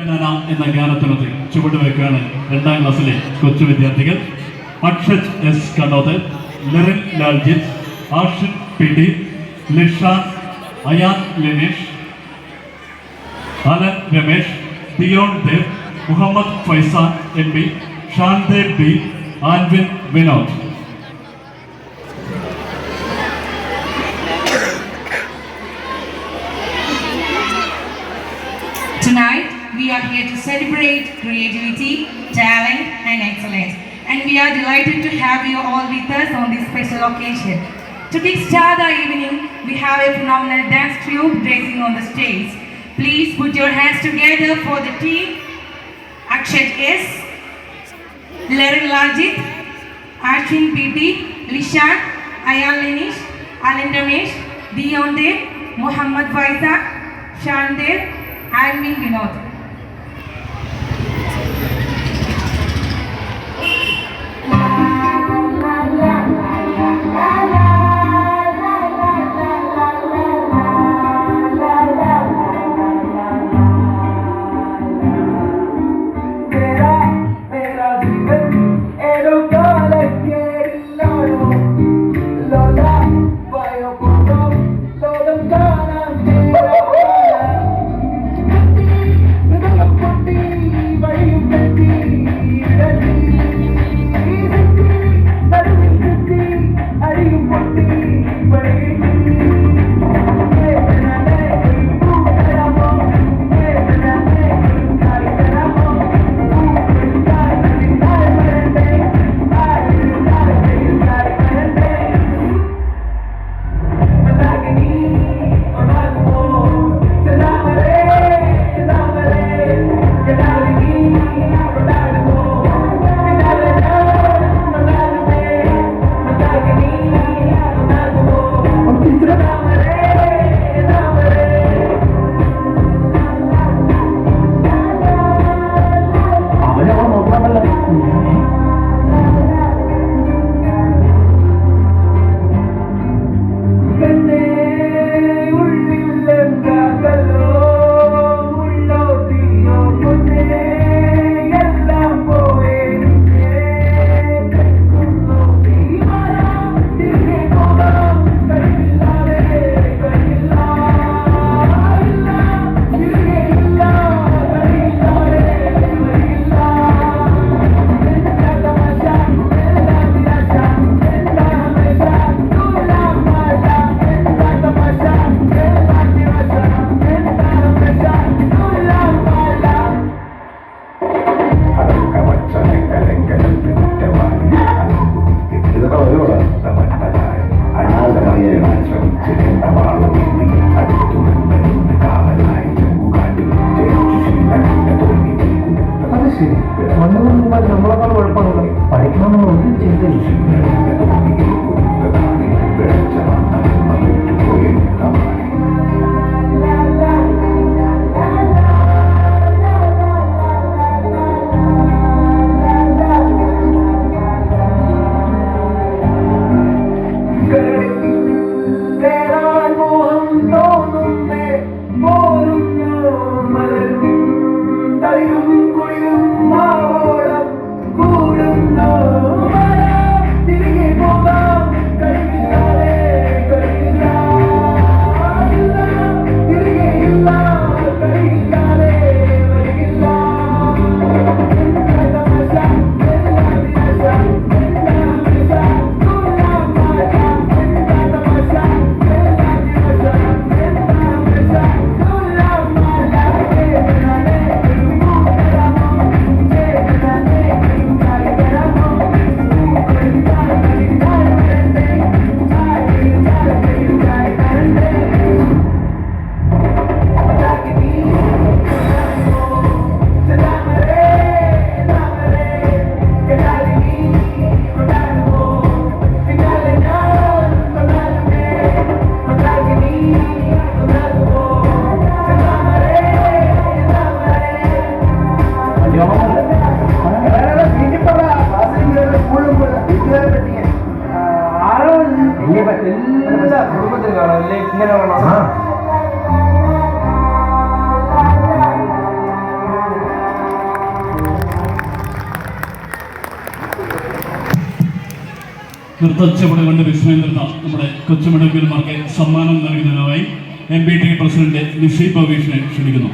എന്ന ഗാനത്തിനൊത്ത് ചുവടുവെക്കുകയാണ് 2ാം ക്ലാസ്സിലെ കൊച്ചു വിദ്യാർത്ഥികൾ. Akshaj S Kannoth, Lerin Laljith, Ashin P T, Lishan, Ayan Leneesh, Alan Ramesh, Dion Dev, Muhammad Faizan M P, Shandev B, Anvin Vinod. Tonight, we are here to celebrate creativity, talent, and excellence. And we are delighted to have you all with us on this special occasion. To kickstart the evening, we have a phenomenal dance troupe blazing on the stage. Please put your hands together for the team. Akshat S, Lerin Laljit, Ashin PT, Lishan, Ayan Lenish, Alan Ramesh, Dion Dev, Muhammad Faisa, Shandev, Alvin Vinod. നമ്മളെക്കാൾ കുഴപ്പമില്ല, പഠിക്കണമെന്നുള്ള ഒന്നും ചിന്തയില്ല. കുടുംബത്തിൽ കാണാം അല്ലേ ഇങ്ങനെ നൃത്തച്ചുവട് കൊണ്ട് വിസ്മയം നിർത്ത നമ്മുടെ കൊച്ചുമിടുക്കന്മാർക്ക് സമ്മാനം നൽകുന്നതിനായി MBT പ്രസിഡന്റ് നിസി ഭവീഷിനെ ക്ഷണിക്കുന്നു.